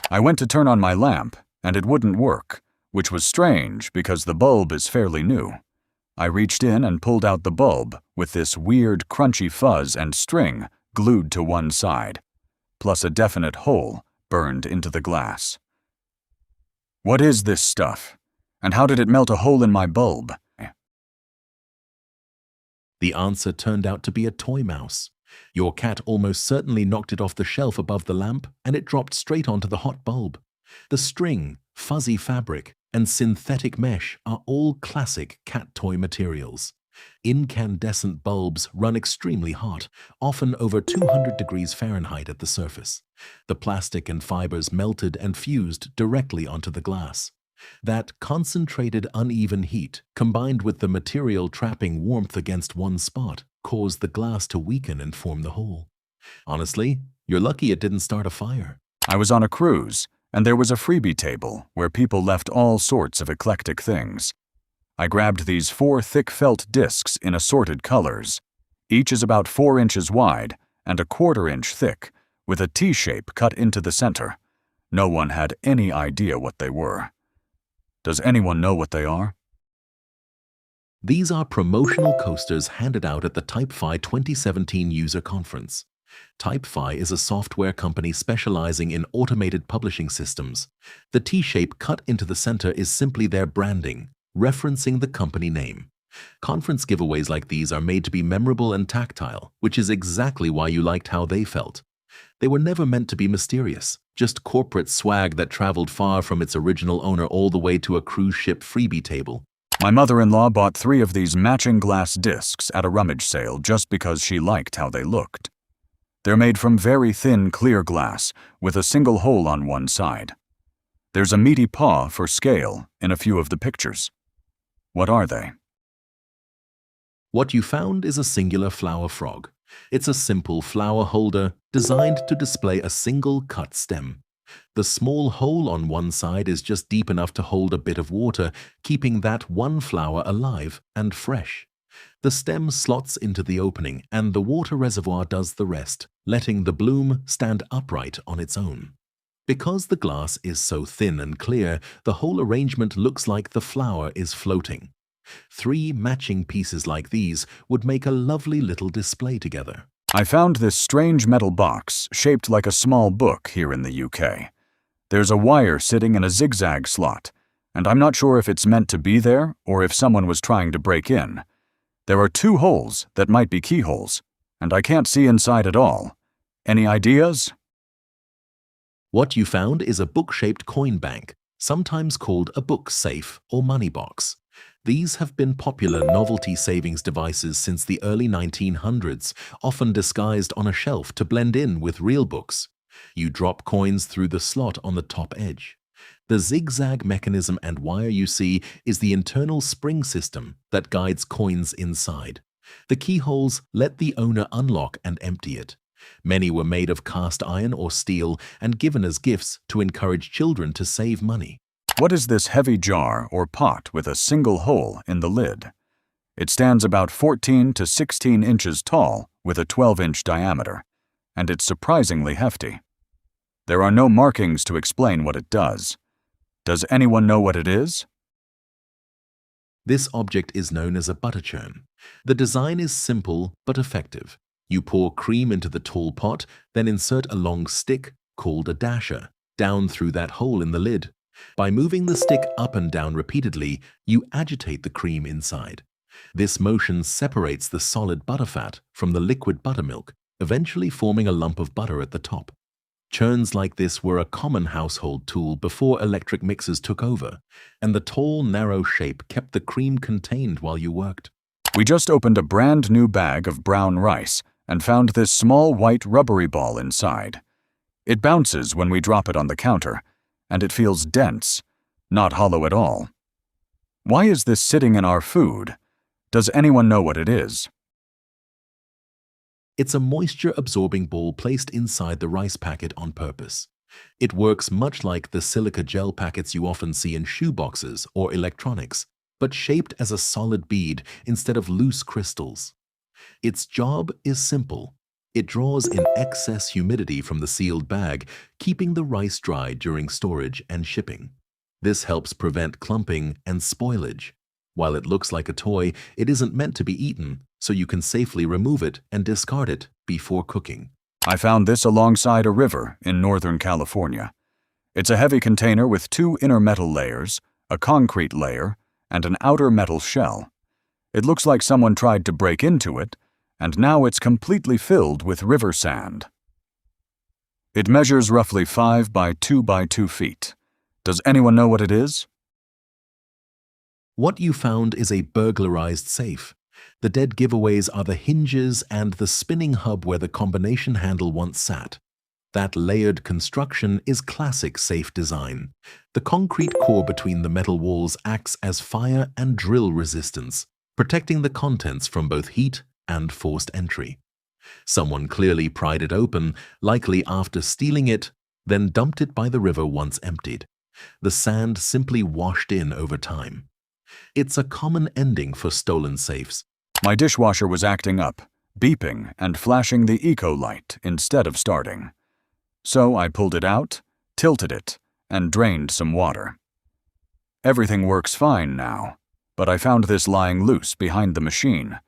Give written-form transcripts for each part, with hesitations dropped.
I went to turn on my lamp, and it wouldn't work, which was strange because the bulb is fairly new. I reached in and pulled out the bulb with this weird crunchy fuzz and string glued to one side, plus a definite hole burned into the glass. What is this stuff? And how did it melt a hole in my bulb? The answer turned out to be a toy mouse. Your cat almost certainly knocked it off the shelf above the lamp, and it dropped straight onto the hot bulb. The string, fuzzy fabric, and synthetic mesh are all classic cat toy materials. Incandescent bulbs run extremely hot, often over 200 degrees Fahrenheit at the surface. The plastic and fibers melted and fused directly onto the glass. That concentrated uneven heat, combined with the material trapping warmth against one spot, caused the glass to weaken and form the hole. Honestly, you're lucky it didn't start a fire. I was on a cruise, and there was a freebie table where people left all sorts of eclectic things. I grabbed these 4 thick felt discs in assorted colors. Each is about 4 inches wide and a 1/4 inch thick, with a T-shape cut into the center. No one had any idea what they were. Does anyone know what they are? These are promotional coasters handed out at the TypeFi 2017 user conference. TypeFi is a software company specializing in automated publishing systems. The T-shape cut into the center is simply their branding, referencing the company name. Conference giveaways like these are made to be memorable and tactile, which is exactly why you liked how they felt. They were never meant to be mysterious, just corporate swag that traveled far from its original owner all the way to a cruise ship freebie table. My mother-in-law bought 3 of these matching glass discs at a rummage sale just because she liked how they looked. They're made from very thin clear glass with a single hole on one side. There's a meaty paw for scale in a few of the pictures. What are they? What you found is a singular flower frog. It's a simple flower holder designed to display a single cut stem. The small hole on one side is just deep enough to hold a bit of water, keeping that one flower alive and fresh. The stem slots into the opening, and the water reservoir does the rest, letting the bloom stand upright on its own. Because the glass is so thin and clear, the whole arrangement looks like the flower is floating. 3 matching pieces like these would make a lovely little display together. I found this strange metal box shaped like a small book here in the UK. There's a wire sitting in a zigzag slot, and I'm not sure if it's meant to be there or if someone was trying to break in. There are 2 holes that might be keyholes, and I can't see inside at all. Any ideas? What you found is a book-shaped coin bank, sometimes called a book safe or money box. These have been popular novelty savings devices since the early 1900s, often disguised on a shelf to blend in with real books. You drop coins through the slot on the top edge. The zigzag mechanism and wire you see is the internal spring system that guides coins inside. The keyholes let the owner unlock and empty it. Many were made of cast iron or steel and given as gifts to encourage children to save money. What is this heavy jar or pot with a single hole in the lid? It stands about 14 to 16 inches tall with a 12-inch diameter, and it's surprisingly hefty. There are no markings to explain what it does. Does anyone know what it is? This object is known as a butter churn. The design is simple but effective. You pour cream into the tall pot, then insert a long stick, called a dasher, down through that hole in the lid. By moving the stick up and down repeatedly, you agitate the cream inside. This motion separates the solid butterfat from the liquid buttermilk, eventually forming a lump of butter at the top. Churns like this were a common household tool before electric mixers took over, and the tall, narrow shape kept the cream contained while you worked. We just opened a brand new bag of brown rice and found this small white rubbery ball inside. It bounces when we drop it on the counter, and it feels dense, not hollow at all. Why is this sitting in our food? Does anyone know what it is? It's a moisture-absorbing ball placed inside the rice packet on purpose. It works much like the silica gel packets you often see in shoeboxes or electronics, but shaped as a solid bead instead of loose crystals. Its job is simple. It draws in excess humidity from the sealed bag, keeping the rice dry during storage and shipping. This helps prevent clumping and spoilage. While it looks like a toy, it isn't meant to be eaten, so you can safely remove it and discard it before cooking. I found this alongside a river in Northern California. It's a heavy container with 2 inner metal layers, a concrete layer, and an outer metal shell. It looks like someone tried to break into it, and now it's completely filled with river sand. It measures roughly 5 by 2 by 2 feet. Does anyone know what it is? What you found is a burglarized safe. The dead giveaways are the hinges and the spinning hub where the combination handle once sat. That layered construction is classic safe design. The concrete core between the metal walls acts as fire and drill resistance, protecting the contents from both heat and forced entry. Someone clearly pried it open, likely after stealing it, then dumped it by the river once emptied. The sand simply washed in over time. It's a common ending for stolen safes. My dishwasher was acting up, beeping and flashing the eco light instead of starting. So I pulled it out, tilted it, and drained some water. Everything works fine now, but I found this lying loose behind the machine.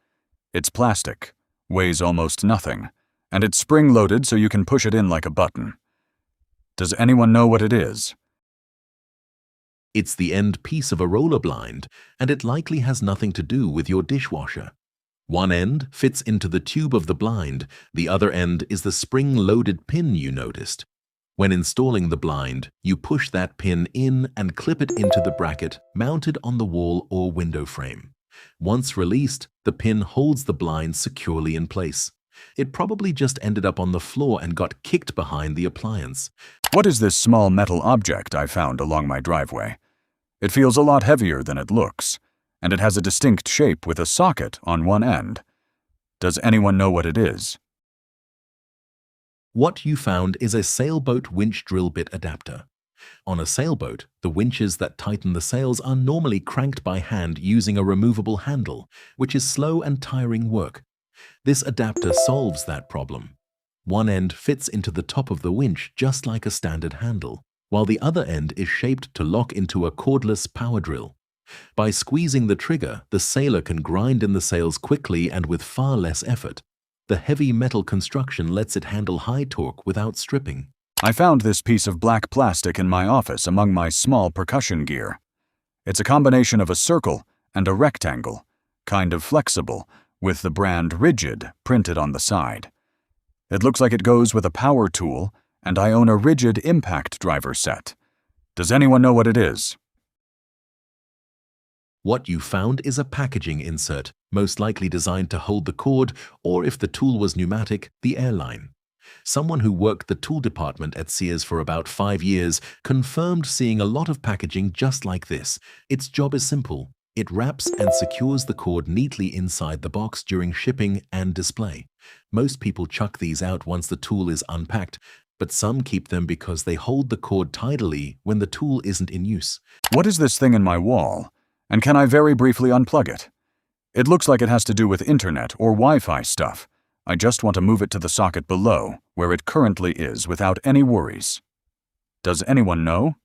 It's plastic, weighs almost nothing, and it's spring-loaded so you can push it in like a button. Does anyone know what it is? It's the end piece of a roller blind, and it likely has nothing to do with your dishwasher. One end fits into the tube of the blind, the other end is the spring-loaded pin you noticed. When installing the blind, you push that pin in and clip it into the bracket mounted on the wall or window frame. Once released, the pin holds the blind securely in place. It probably just ended up on the floor and got kicked behind the appliance. What is this small metal object I found along my driveway? It feels a lot heavier than it looks, and it has a distinct shape with a socket on one end. Does anyone know what it is? What you found is a sailboat winch drill bit adapter. On a sailboat, the winches that tighten the sails are normally cranked by hand using a removable handle, which is slow and tiring work. This adapter solves that problem. One end fits into the top of the winch just like a standard handle, while the other end is shaped to lock into a cordless power drill. By squeezing the trigger, the sailor can grind in the sails quickly and with far less effort. The heavy metal construction lets it handle high torque without stripping. I found this piece of black plastic in my office among my small percussion gear. It's a combination of a circle and a rectangle, kind of flexible, with the brand Rigid printed on the side. It looks like it goes with a power tool, and I own a Rigid impact driver set. Does anyone know what it is? What you found is a packaging insert, most likely designed to hold the cord, or if the tool was pneumatic, the airline. Someone who worked the tool department at Sears for about 5 years confirmed seeing a lot of packaging just like this. Its job is simple. It wraps and secures the cord neatly inside the box during shipping and display. Most people chuck these out once the tool is unpacked, but some keep them because they hold the cord tidily when the tool isn't in use. What is this thing in my wall? And can I very briefly unplug it? It looks like it has to do with internet or Wi-Fi stuff. I just want to move it to the socket below, where it currently is, without any worries. Does anyone know?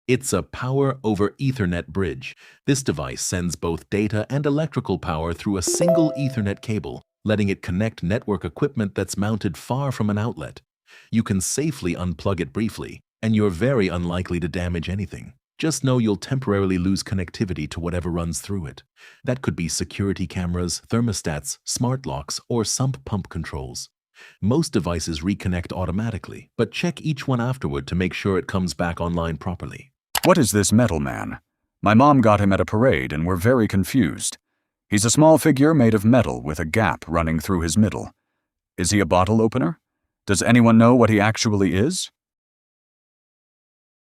It's a Power over Ethernet bridge. This device sends both data and electrical power through a single Ethernet cable, letting it connect network equipment that's mounted far from an outlet. You can safely unplug it briefly, and you're very unlikely to damage anything. Just know you'll temporarily lose connectivity to whatever runs through it. That could be security cameras, thermostats, smart locks, or sump pump controls. Most devices reconnect automatically, but check each one afterward to make sure it comes back online properly. What is this metal man? My mom got him at a parade and we're very confused. He's a small figure made of metal with a gap running through his middle. Is he a bottle opener? Does anyone know what he actually is?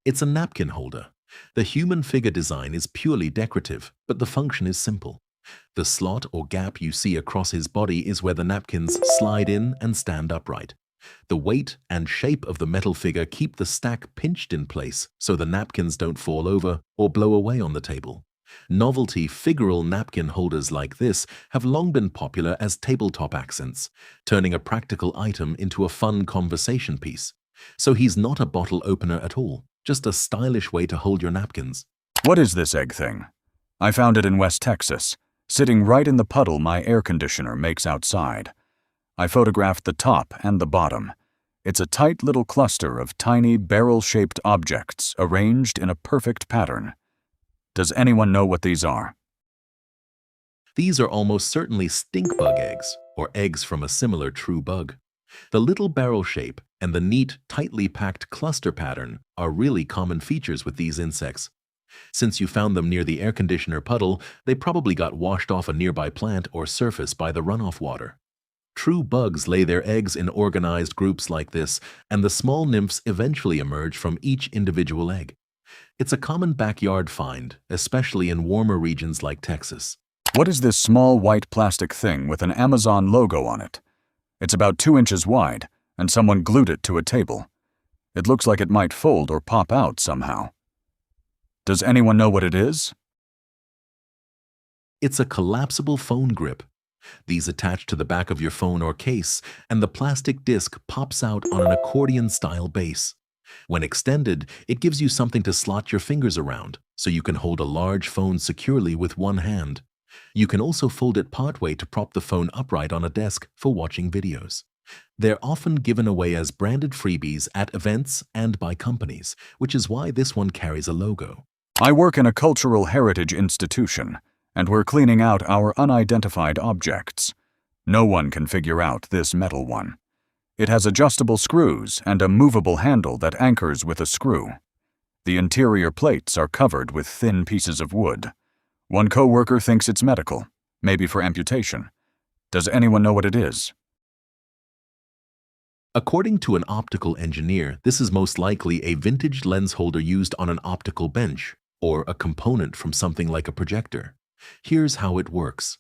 It's a napkin holder. The human figure design is purely decorative, but the function is simple. The slot or gap you see across his body is where the napkins slide in and stand upright. The weight and shape of the metal figure keep the stack pinched in place so the napkins don't fall over or blow away on the table. Novelty figural napkin holders like this have long been popular as tabletop accents, turning a practical item into a fun conversation piece. So he's not a bottle opener at all, just a stylish way to hold your napkins. What is this egg thing? I found it in West Texas, sitting right in the puddle my air conditioner makes outside. I photographed the top and the bottom. It's a tight little cluster of tiny barrel-shaped objects arranged in a perfect pattern. Does anyone know what these are? These are almost certainly stink bug eggs, or eggs from a similar true bug. The little barrel shape and the neat, tightly packed cluster pattern are really common features with these insects. Since you found them near the air conditioner puddle, they probably got washed off a nearby plant or surface by the runoff water. True bugs lay their eggs in organized groups like this, and the small nymphs eventually emerge from each individual egg. It's a common backyard find, especially in warmer regions like Texas. What is this small white plastic thing with an Amazon logo on it? It's about 2 inches wide, and someone glued it to a table. It looks like it might fold or pop out somehow. Does anyone know what it is? It's a collapsible phone grip. These attach to the back of your phone or case, and the plastic disc pops out on an accordion-style base. When extended, it gives you something to slot your fingers around, so you can hold a large phone securely with one hand. You can also fold it partway to prop the phone upright on a desk for watching videos. They're often given away as branded freebies at events and by companies, which is why this one carries a logo. I work in a cultural heritage institution, and we're cleaning out our unidentified objects. No one can figure out this metal one. It has adjustable screws and a movable handle that anchors with a screw. The interior plates are covered with thin pieces of wood. One coworker thinks it's medical, maybe for amputation. Does anyone know what it is? According to an optical engineer, this is most likely a vintage lens holder used on an optical bench, or a component from something like a projector. Here's how it works.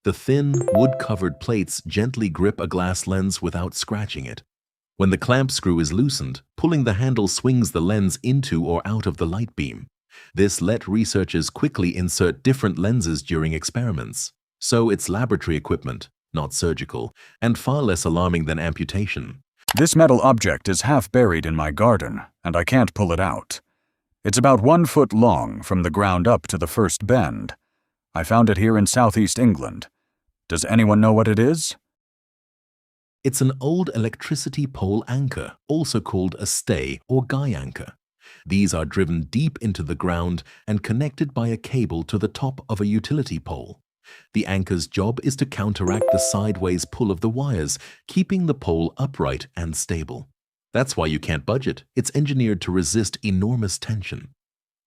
The thin, wood-covered plates gently grip a glass lens without scratching it. When the clamp screw is loosened, pulling the handle swings the lens into or out of the light beam. This let researchers quickly insert different lenses during experiments. So it's laboratory equipment, not surgical, and far less alarming than amputation. This metal object is half buried in my garden, and I can't pull it out. It's about 1 foot long from the ground up to the first bend. I found it here in southeast England. Does anyone know what it is? It's an old electricity pole anchor, also called a stay or guy anchor. These are driven deep into the ground and connected by a cable to the top of a utility pole. The anchor's job is to counteract the sideways pull of the wires, keeping the pole upright and stable. That's why you can't budge it. It's engineered to resist enormous tension.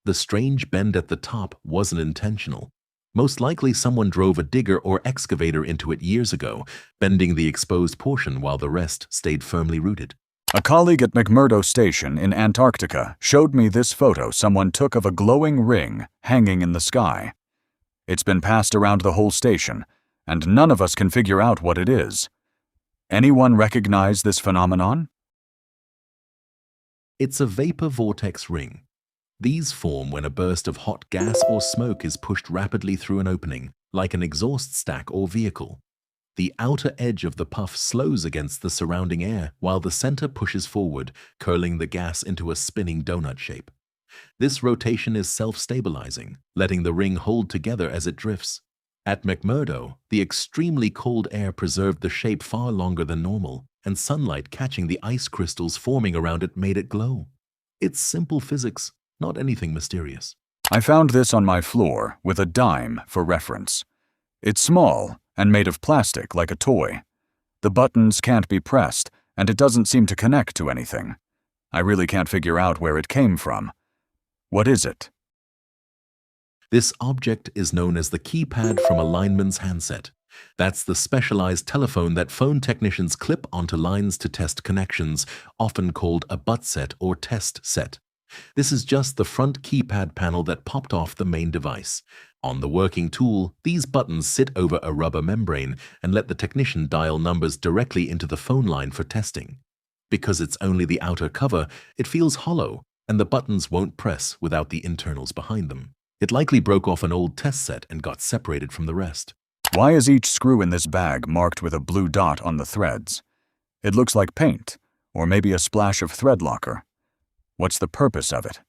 The strange bend at the top wasn't intentional. Most likely someone drove a digger or excavator into it years ago, bending the exposed portion while the rest stayed firmly rooted. A colleague at McMurdo Station in Antarctica showed me this photo someone took of a glowing ring hanging in the sky. It's been passed around the whole station, and none of us can figure out what it is. Anyone recognize this phenomenon? It's a vapor vortex ring. These form when a burst of hot gas or smoke is pushed rapidly through an opening, like an exhaust stack or vehicle. The outer edge of the puff slows against the surrounding air, while the center pushes forward, curling the gas into a spinning donut shape. This rotation is self-stabilizing, letting the ring hold together as it drifts. At McMurdo, the extremely cold air preserved the shape far longer than normal, and sunlight catching the ice crystals forming around it made it glow. It's simple physics, not anything mysterious. I found this on my floor with a dime for reference. It's small and made of plastic like a toy. The buttons can't be pressed, and it doesn't seem to connect to anything. I really can't figure out where it came from. What is it? This object is known as the keypad from a lineman's handset. That's the specialized telephone that phone technicians clip onto lines to test connections, often called a butt set or test set. This is just the front keypad panel that popped off the main device. On the working tool, these buttons sit over a rubber membrane and let the technician dial numbers directly into the phone line for testing. Because it's only the outer cover, it feels hollow, and the buttons won't press without the internals behind them. It likely broke off an old test set and got separated from the rest. Why is each screw in this bag marked with a blue dot on the threads? It looks like paint, or maybe a splash of thread locker. What's the purpose of it?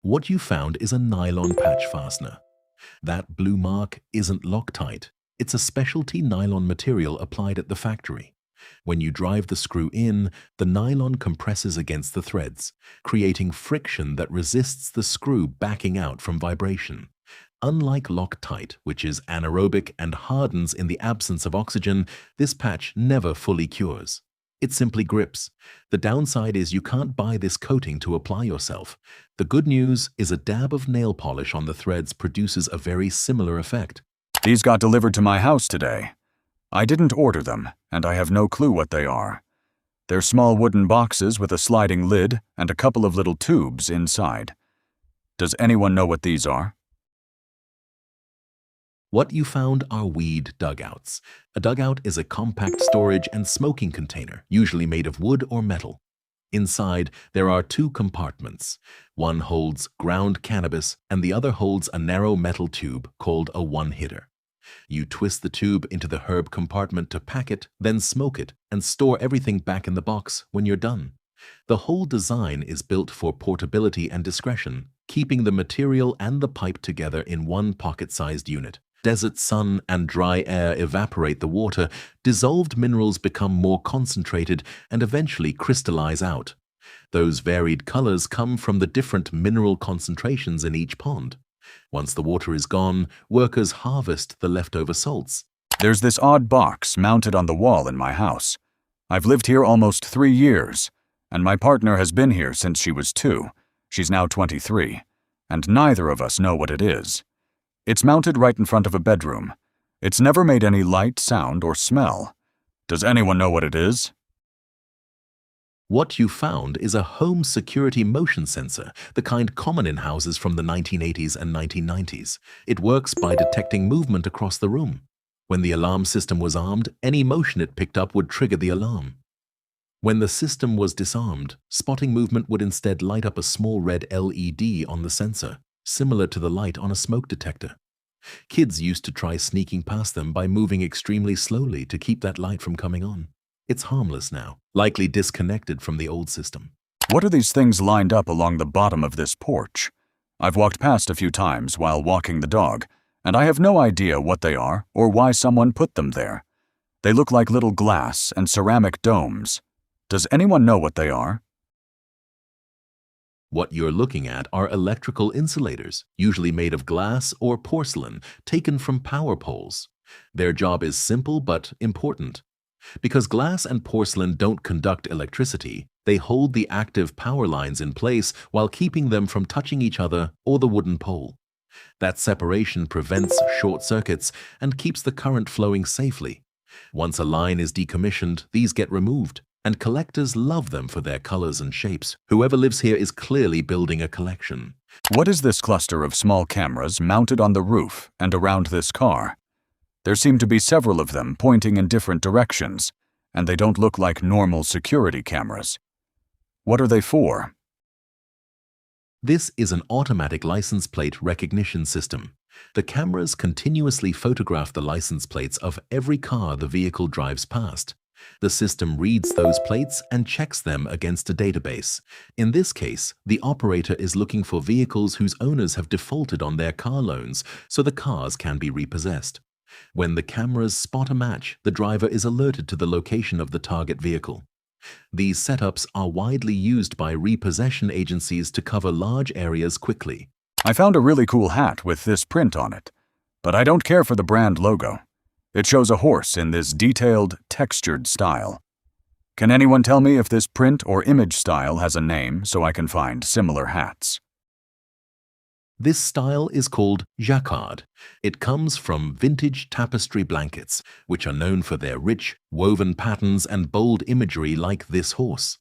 What you found is a nylon patch fastener. That blue mark isn't Loctite. It's a specialty nylon material applied at the factory. When you drive the screw in, the nylon compresses against the threads, creating friction that resists the screw backing out from vibration. Unlike Loctite, which is anaerobic and hardens in the absence of oxygen, this patch never fully cures. It simply grips. The downside is you can't buy this coating to apply yourself. The good news is a dab of nail polish on the threads produces a very similar effect. These got delivered to my house today. I didn't order them, and I have no clue what they are. They're small wooden boxes with a sliding lid and a couple of little tubes inside. Does anyone know what these are? What you found are weed dugouts. A dugout is a compact storage and smoking container, usually made of wood or metal. Inside, there are two compartments. One holds ground cannabis, and the other holds a narrow metal tube called a one-hitter. You twist the tube into the herb compartment to pack it, then smoke it, and store everything back in the box when you're done. The whole design is built for portability and discretion, keeping the material and the pipe together in one pocket-sized unit. Desert sun and dry air evaporate the water, dissolved minerals become more concentrated and eventually crystallize out. Those varied colors come from the different mineral concentrations in each pond. Once the water is gone, workers harvest the leftover salts. There's this odd box mounted on the wall in my house. I've lived here almost 3 years, and my partner has been here since she was 2. She's now 23, and neither of us know what it is. It's mounted right in front of a bedroom. It's never made any light, sound, or smell. Does anyone know what it is? What you found is a home security motion sensor, the kind common in houses from the 1980s and 1990s. It works by detecting movement across the room. When the alarm system was armed, any motion it picked up would trigger the alarm. When the system was disarmed, spotting movement would instead light up a small red LED on the sensor, similar to the light on a smoke detector. Kids used to try sneaking past them by moving extremely slowly to keep that light from coming on. It's harmless now, likely disconnected from the old system. What are these things lined up along the bottom of this porch? I've walked past a few times while walking the dog, and I have no idea what they are or why someone put them there. They look like little glass and ceramic domes. Does anyone know what they are? What you're looking at are electrical insulators, usually made of glass or porcelain, taken from power poles. Their job is simple but important. Because glass and porcelain don't conduct electricity, they hold the active power lines in place while keeping them from touching each other or the wooden pole. That separation prevents short circuits and keeps the current flowing safely. Once a line is decommissioned, these get removed, and collectors love them for their colors and shapes. Whoever lives here is clearly building a collection. What is this cluster of small cameras mounted on the roof and around this car? There seem to be several of them pointing in different directions, and they don't look like normal security cameras. What are they for? This is an automatic license plate recognition system. The cameras continuously photograph the license plates of every car the vehicle drives past. The system reads those plates and checks them against a database. In this case, the operator is looking for vehicles whose owners have defaulted on their car loans, so the cars can be repossessed. When the cameras spot a match, the driver is alerted to the location of the target vehicle. These setups are widely used by repossession agencies to cover large areas quickly. I found a really cool hat with this print on it, but I don't care for the brand logo. It shows a horse in this detailed, textured style. Can anyone tell me if this print or image style has a name so I can find similar hats? This style is called jacquard. It comes from vintage tapestry blankets, which are known for their rich, woven patterns and bold imagery like this horse.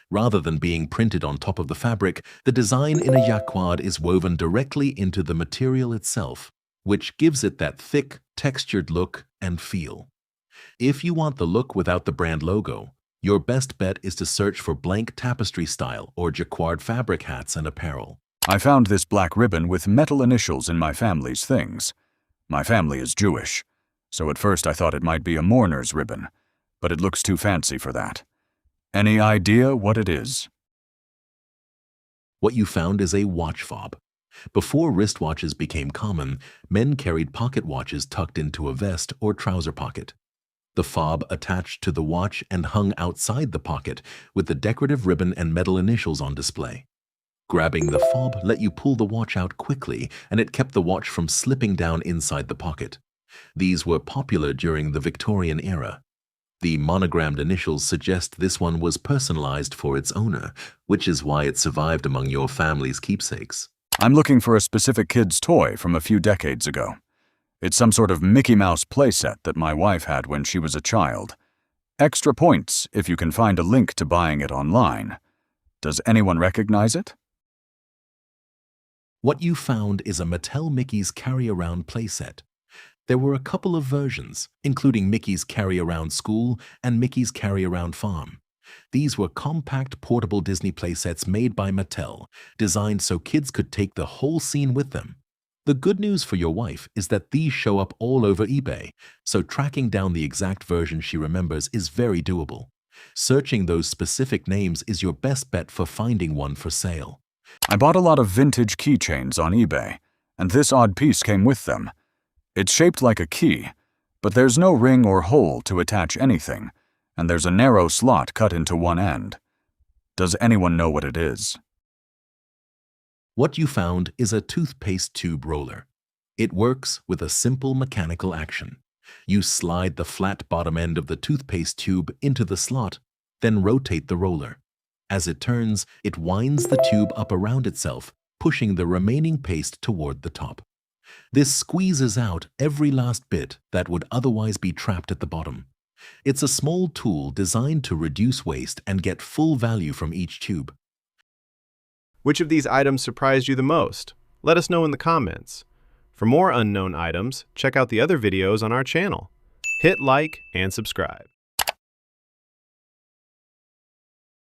Rather than being printed on top of the fabric, the design in a jacquard is woven directly into the material itself, which gives it that thick, textured look and feel. If you want the look without the brand logo, your best bet is to search for blank tapestry style or jacquard fabric hats and apparel. I found this black ribbon with metal initials in my family's things. My family is Jewish, so at first I thought it might be a mourner's ribbon, but it looks too fancy for that. Any idea what it is? What you found is a watch fob. Before wristwatches became common, men carried pocket watches tucked into a vest or trouser pocket. The fob attached to the watch and hung outside the pocket with the decorative ribbon and metal initials on display. Grabbing the fob let you pull the watch out quickly, and it kept the watch from slipping down inside the pocket. These were popular during the Victorian era. The monogrammed initials suggest this one was personalized for its owner, which is why it survived among your family's keepsakes. I'm looking for a specific kid's toy from a few decades ago. It's some sort of Mickey Mouse playset that my wife had when she was a child. Extra points if you can find a link to buying it online. Does anyone recognize it? What you found is a Mattel Mickey's Carry-Around playset. There were a couple of versions, including Mickey's Carry-Around School and Mickey's Carry-Around Farm. These were compact, portable Disney playsets made by Mattel, designed so kids could take the whole scene with them. The good news for your wife is that these show up all over eBay, so tracking down the exact version she remembers is very doable. Searching those specific names is your best bet for finding one for sale. I bought a lot of vintage keychains on eBay, and this odd piece came with them. It's shaped like a key, but there's no ring or hole to attach anything, and there's a narrow slot cut into one end. Does anyone know what it is? What you found is a toothpaste tube roller. It works with a simple mechanical action. You slide the flat bottom end of the toothpaste tube into the slot, then rotate the roller. As it turns, it winds the tube up around itself, pushing the remaining paste toward the top. This squeezes out every last bit that would otherwise be trapped at the bottom. It's a small tool designed to reduce waste and get full value from each tube. Which of these items surprised you the most? Let us know in the comments. For more unknown items, check out the other videos on our channel. Hit like and subscribe.